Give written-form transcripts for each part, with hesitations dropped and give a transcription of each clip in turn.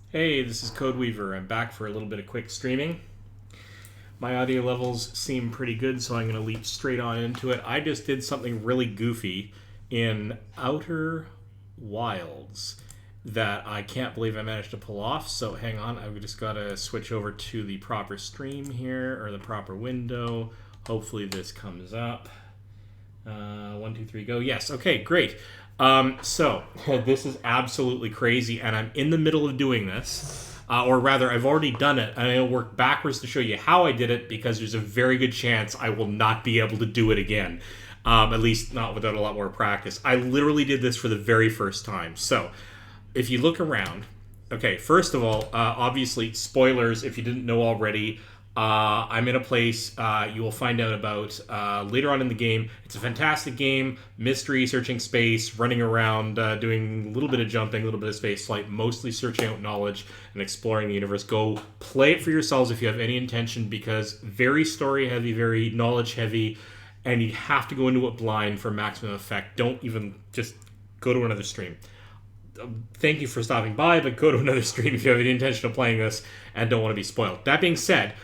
Hey, this is Codeweaver. I'm back for a little bit of quick streaming. My audio levels seem pretty good, so I'm going to leap straight on into it. I just did something really goofy in Outer Wilds that I can't believe I managed to pull off. So hang on, I've just got to switch over to the proper stream here, or the proper window. Hopefully this comes up. One, two, three, go. Yes. Okay, great. So this is absolutely crazy, and I'm in the middle of doing this. Or rather, I've already done it, and I'll work backwards to show you how I did it because there's a very good chance I will not be able to do it again. At least not without a lot more practice. I literally did this for the very first time. So if you look around, okay, first of all, obviously, spoilers if you didn't know already. I'm in a place you will find out about later on in the game. It's a fantastic game, mystery, searching space, running around, doing a little bit of jumping, a little bit of space flight, mostly searching out knowledge and exploring the universe. Go play it for yourselves if you have any intention, because very story heavy, very knowledge heavy, and you have to go into it blind for maximum effect. Don't even just go to another stream. Thank you for stopping by, but go to another stream if you have any intention of playing this and don't want to be spoiled. That being said,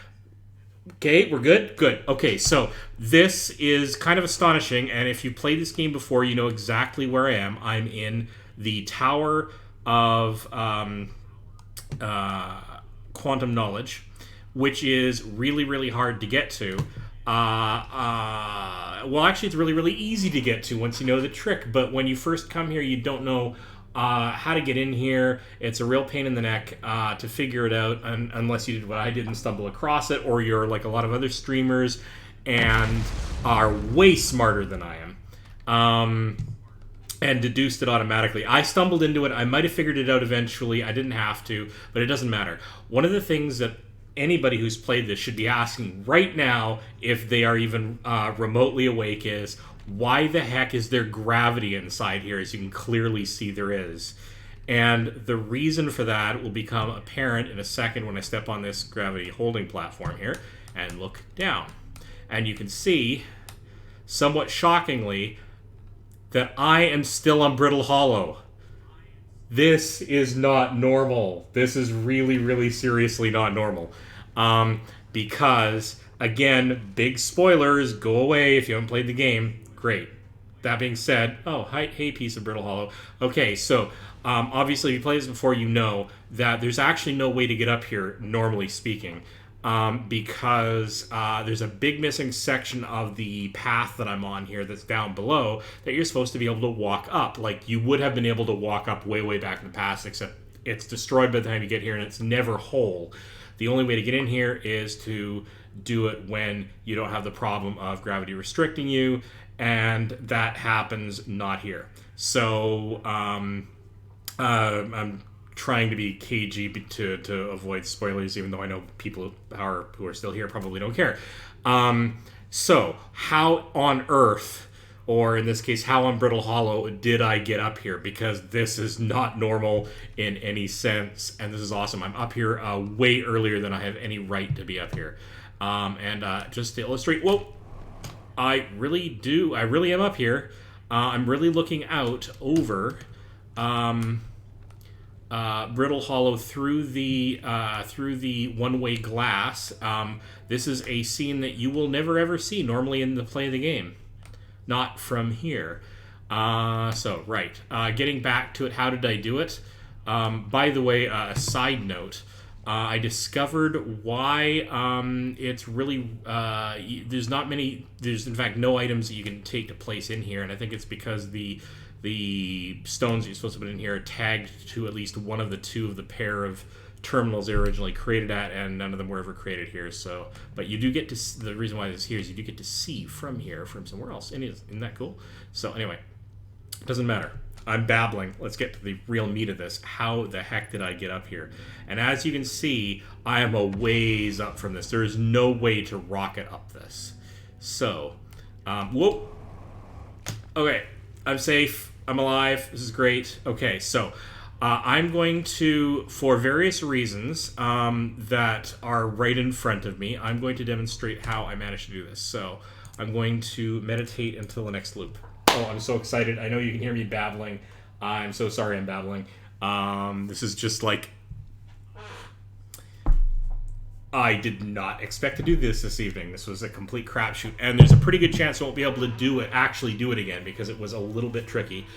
okay, we're good? Good. Okay, so this is kind of astonishing, and if you played this game before, you know exactly where I am. I'm in the Tower of Quantum Knowledge, which is really, really hard to get to. Well, actually, it's really, really easy to get to once you know the trick, but when you first come here, you don't know how to get in here. It's a real pain in the neck to figure it out, unless you did what I did and stumble across it, or you're like a lot of other streamers and are way smarter than I am. And deduced it automatically. I stumbled into it. I might have figured it out eventually. I didn't have to, but it doesn't matter. One of the things that anybody who's played this should be asking right now, if they are even remotely awake, is why the heck is there gravity inside here? As you can clearly see, there is. And the reason for that will become apparent in a second when I step on this gravity holding platform here and look down. And you can see, somewhat shockingly, that I am still on Brittle Hollow. This is not normal. This is really, really seriously not normal. Because, again, big spoilers, go away if you haven't played the game. Great. That being said, oh, hi, hey, piece of Brittle Hollow. Okay, so obviously, if you played this before, you know that there's actually no way to get up here, normally speaking. Because there's a big missing section of the path that I'm on here that's down below that you're supposed to be able to walk up. Like you would have been able to walk up way, way back in the past, except it's destroyed by the time you get here and it's never whole. The only way to get in here is to do it when you don't have the problem of gravity restricting you, and that happens not here. So I'm trying to be cagey to avoid spoilers, even though I know people who are still here probably don't care. So, how on earth, or in this case, how on Brittle Hollow, did I get up here? Because this is not normal in any sense, and this is awesome. I'm up here way earlier than I have any right to be up here. And just to illustrate, whoa, I really am up here. I'm really looking out over Brittle Hollow through the one-way glass. This is a scene that you will never ever see normally in the play of the game, not from here. Getting back to it, how did I do it? By the way, a side note. I discovered why it's really there's not many. There's in fact no items that you can take to place in here, and I think it's because the stones you're supposed to put in here are tagged to at least one of the two of the pair of terminals they were originally created at, and none of them were ever created here. So, but you do get to, the reason why this is here is you do get to see from here from somewhere else. And isn't that cool? So anyway, it doesn't matter. I'm babbling. Let's get to the real meat of this. How the heck did I get up here? And as you can see, I am a ways up from this. There is no way to rocket up this. So, whoop. Okay, I'm safe. I'm alive. This is great. Okay, so I'm going to, for various reasons that are right in front of me, I'm going to demonstrate how I managed to do this. So I'm going to meditate until the next loop. Oh, I'm so excited. I know you can hear me babbling. I'm so sorry I'm babbling. This is just like I did not expect to do this evening. This was a complete crapshoot, and there's a pretty good chance I won't be able to actually do it again, because it was a little bit tricky.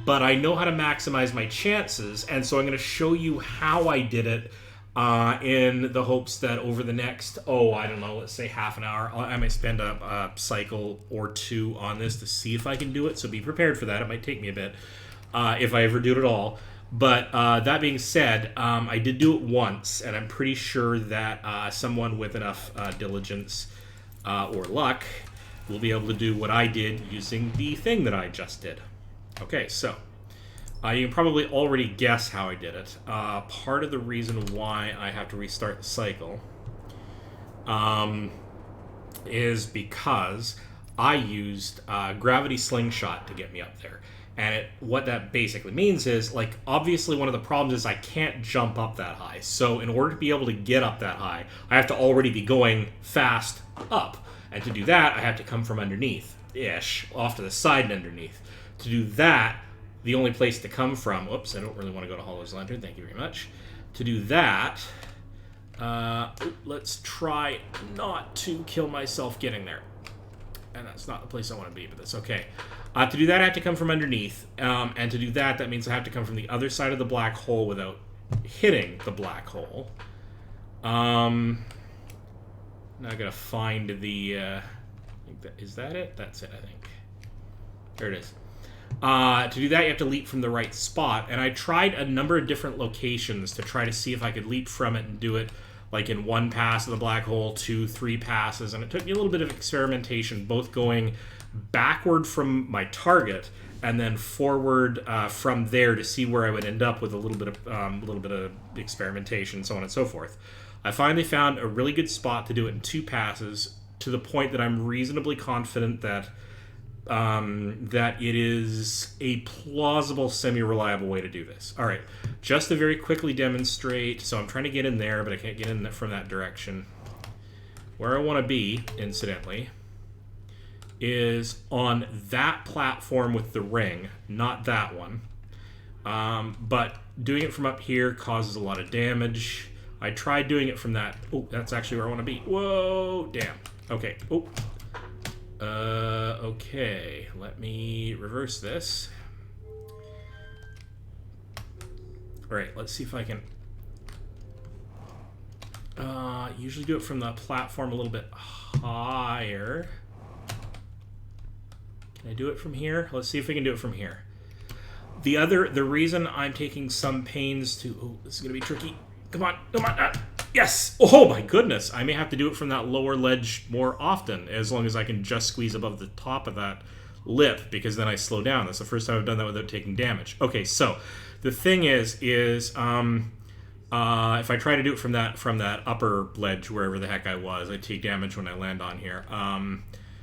But I know how to maximize my chances, and so I'm going to show you how I did it in the hopes that over the next, I don't know, let's say half an hour, I might spend a cycle or two on this to see if I can do it, so be prepared for that. It might take me a bit if I ever do it at all. But that being said, I did do it once, and I'm pretty sure that someone with enough diligence or luck will be able to do what I did using the thing that I just did. Okay, so you can probably already guess how I did it. Part of the reason why I have to restart the cycle is because I used Gravity Slingshot to get me up there. And what that basically means is, like, obviously one of the problems is I can't jump up that high. So in order to be able to get up that high, I have to already be going fast up. And to do that, I have to come from underneath-ish, off to the side and underneath. To do that, the only place to come from... Oops, I don't really want to go to Hollow's Lantern. Thank you very much. To do that, let's try not to kill myself getting there. And that's not the place I want to be, but that's okay. To do that, I have to come from underneath. And to do that, that means I have to come from the other side of the black hole without hitting the black hole. Now I gotta find the... is that it? That's it, I think. There it is. To do that, you have to leap from the right spot. And I tried a number of different locations to try to see if I could leap from it and do it like in one pass of the black hole, 2, 3 passes. And it took me a little bit of experimentation, both going backward from my target and then forward from there to see where I would end up with a little bit of experimentation, so on and so forth. I finally found a really good spot to do it in 2 passes, to the point that I'm reasonably confident that that it is a plausible, semi-reliable way to do this. All right, just to very quickly demonstrate. So I'm trying to get in there, but I can't get in from that direction. Where I want to be, incidentally, is on that platform with the ring, not that one. But doing it from up here causes a lot of damage. I tried doing it from that. Oh, that's actually where I want to be. Whoa, damn. Okay. Oh. Okay. Let me reverse this. All right. Let's see if I can. Usually do it from the platform a little bit higher. Can I do it from here? Let's see if we can do it from here. The reason I'm taking some pains to... Oh, this is going to be tricky. Come on, come on. Yes! Oh my goodness. I may have to do it from that lower ledge more often, as long as I can just squeeze above the top of that lip, because then I slow down. That's the first time I've done that without taking damage. Okay, so the thing is if I try to do it from that upper ledge, wherever the heck I was, I take damage when I land on here.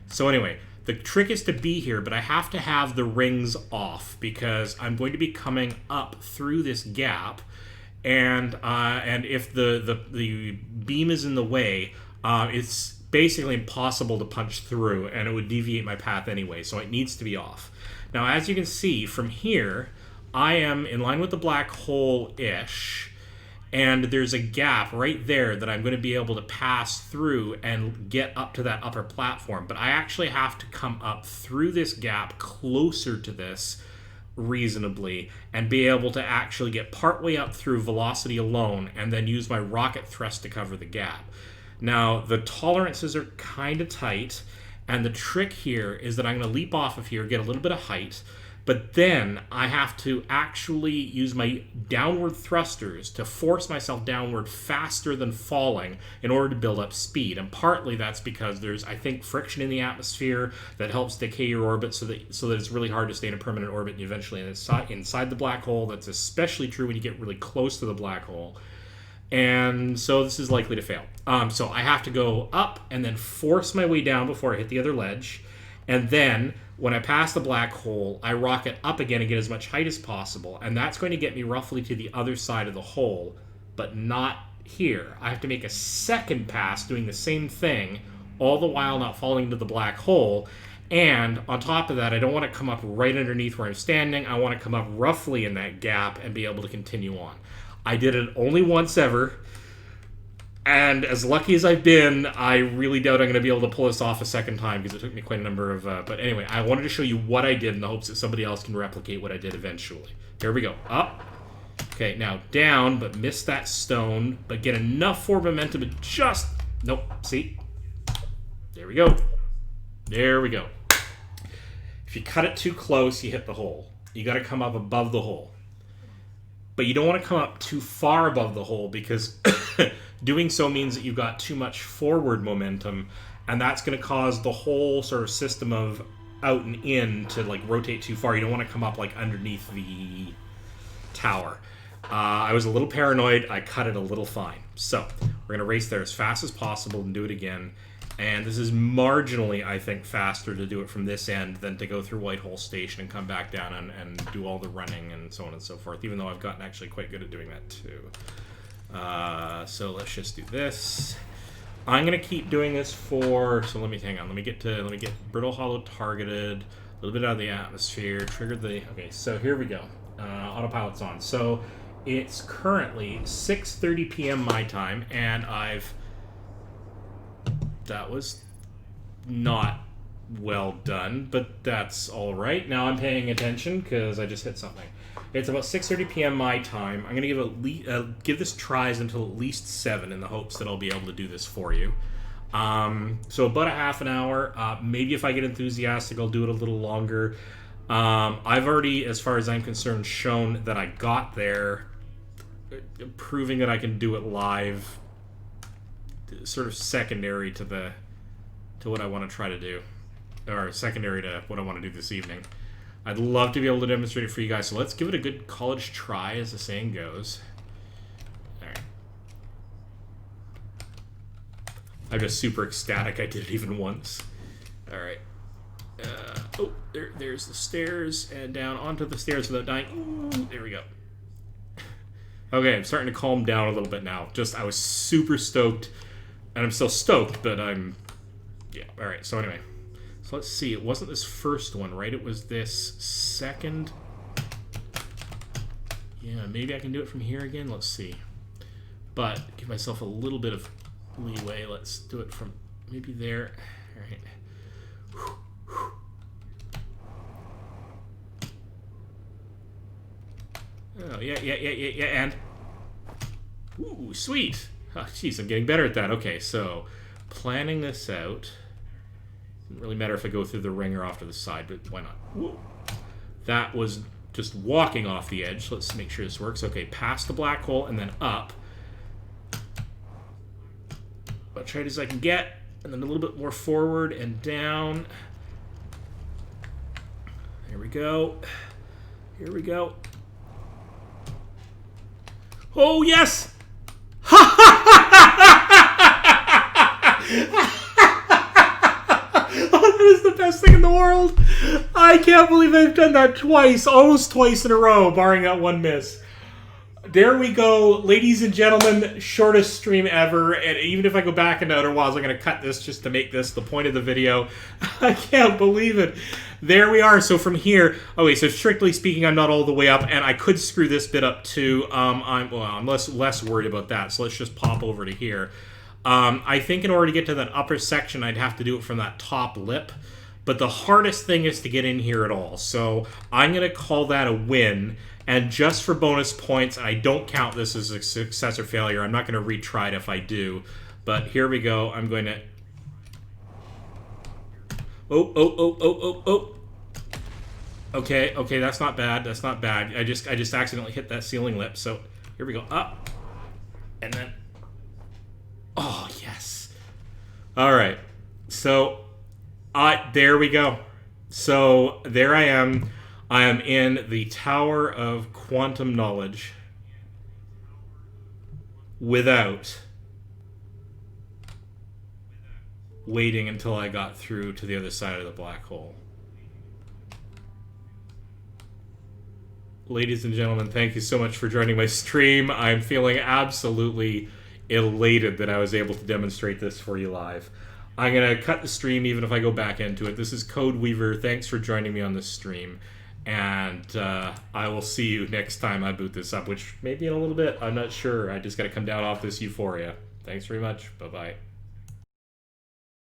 So anyway, the trick is to be here, but I have to have the rings off, because I'm going to be coming up through this gap. And if the beam is in the way, it's basically impossible to punch through, and it would deviate my path anyway, so it needs to be off. Now, as you can see, from here, I am in line with the black hole-ish, and there's a gap right there that I'm going to be able to pass through and get up to that upper platform. But I actually have to come up through this gap closer to this reasonably and be able to actually get partway up through velocity alone and then use my rocket thrust to cover the gap. Now, the tolerances are kind of tight, and the trick here is that I'm going to leap off of here, get a little bit of height, but then I have to actually use my downward thrusters to force myself downward faster than falling in order to build up speed. And partly that's because there's, I think, friction in the atmosphere that helps decay your orbit so that it's really hard to stay in a permanent orbit and eventually inside the black hole. That's especially true when you get really close to the black hole. And so this is likely to fail. So I have to go up and then force my way down before I hit the other ledge. And then when I pass the black hole, I rocket up again and get as much height as possible. And that's going to get me roughly to the other side of the hole, but not here. I have to make a second pass doing the same thing, all the while not falling into the black hole. And on top of that, I don't want to come up right underneath where I'm standing. I want to come up roughly in that gap and be able to continue on. I did it only once ever. And as lucky as I've been, I really doubt I'm going to be able to pull this off a second time because it took me quite a number of... but anyway, I wanted to show you what I did in the hopes that somebody else can replicate what I did eventually. Here we go. Up. Okay, now down, but miss that stone, but get enough forward momentum to just... Nope, see? There we go. There we go. If you cut it too close, you hit the hole. You got to come up above the hole. But you don't want to come up too far above the hole because doing so means that you've got too much forward momentum, and that's going to cause the whole sort of system of out and in to like rotate too far. You don't want to come up like underneath the tower. I was a little paranoid. I cut it a little fine. So we're going to race there as fast as possible and do it again. And this is marginally, I think, faster to do it from this end than to go through Whitehall Station and come back down and do all the running and so on and so forth, even though I've gotten actually quite good at doing that too. So let's just do this. I'm going to keep doing this for... So let me get Brittle Hollow targeted, a little bit out of the atmosphere, trigger the... Okay, so here we go. Autopilot's on. So it's currently 6:30 p.m. my time, and that was not well done, but that's all right. Now I'm paying attention because I just hit something. It's about 6:30 p.m. my time. I'm going to give this tries until at least 7 in the hopes that I'll be able to do this for you. So about a half an hour. Maybe if I get enthusiastic, I'll do it a little longer. I've already, as far as I'm concerned, shown that I got there, proving that I can do it live. Sort of secondary to what I want to try to do, or secondary to what I want to do this evening. I'd love to be able to demonstrate it for you guys, so let's give it a good college try, as the saying goes. Alright. I'm just super ecstatic I did it even once. Alright. There's the stairs, and down onto the stairs without dying. Ooh, there we go. Okay, I'm starting to calm down a little bit now. I was super stoked. And I'm still stoked, but yeah, alright, so anyway. So let's see, it wasn't this first one, right? It was this second... Yeah, maybe I can do it from here again, let's see. But, give myself a little bit of leeway, let's do it from maybe there. Alright. Oh, yeah, and... Ooh, sweet! Oh, jeez, I'm getting better at that. Okay, so planning this out. Doesn't really matter if I go through the ring or off to the side, but why not? Whoa. That was just walking off the edge. Let's make sure this works. Okay, past the black hole and then up. About straight as I can get, and then a little bit more forward and down. There we go. Here we go. Oh, yes! Oh, that is the best thing in the world. I can't believe I've done that twice, almost twice in a row, barring that one miss. There we go, ladies and gentlemen, shortest stream ever, and even if I go back into Outer Wilds, I'm going to cut this just to make this the point of the video. I can't believe it. There we are, so from here, okay, so strictly speaking, I'm not all the way up, and I could screw this bit up too. I'm less worried about that, so let's just pop over to here. I think in order to get to that upper section, I'd have to do it from that top lip, but the hardest thing is to get in here at all, so I'm going to call that a win. And just for bonus points, I don't count this as a success or failure. I'm not going to retry it if I do. But here we go. I'm going to... Oh. Okay, that's not bad. That's not bad. I just accidentally hit that ceiling lip. So here we go. Up. And then... Oh, yes. All right. So, there we go. So, there I am. I am in the Tower of Quantum Knowledge without waiting until I got through to the other side of the black hole. Ladies and gentlemen, thank you so much for joining my stream. I'm feeling absolutely elated that I was able to demonstrate this for you live. I'm going to cut the stream even if I go back into it. This is Code Weaver. Thanks for joining me on this stream. And I will see you next time I boot this up, which may be in a little bit. I'm not sure. I just got to come down off this euphoria. Thanks. Thanks very much. Bye-bye.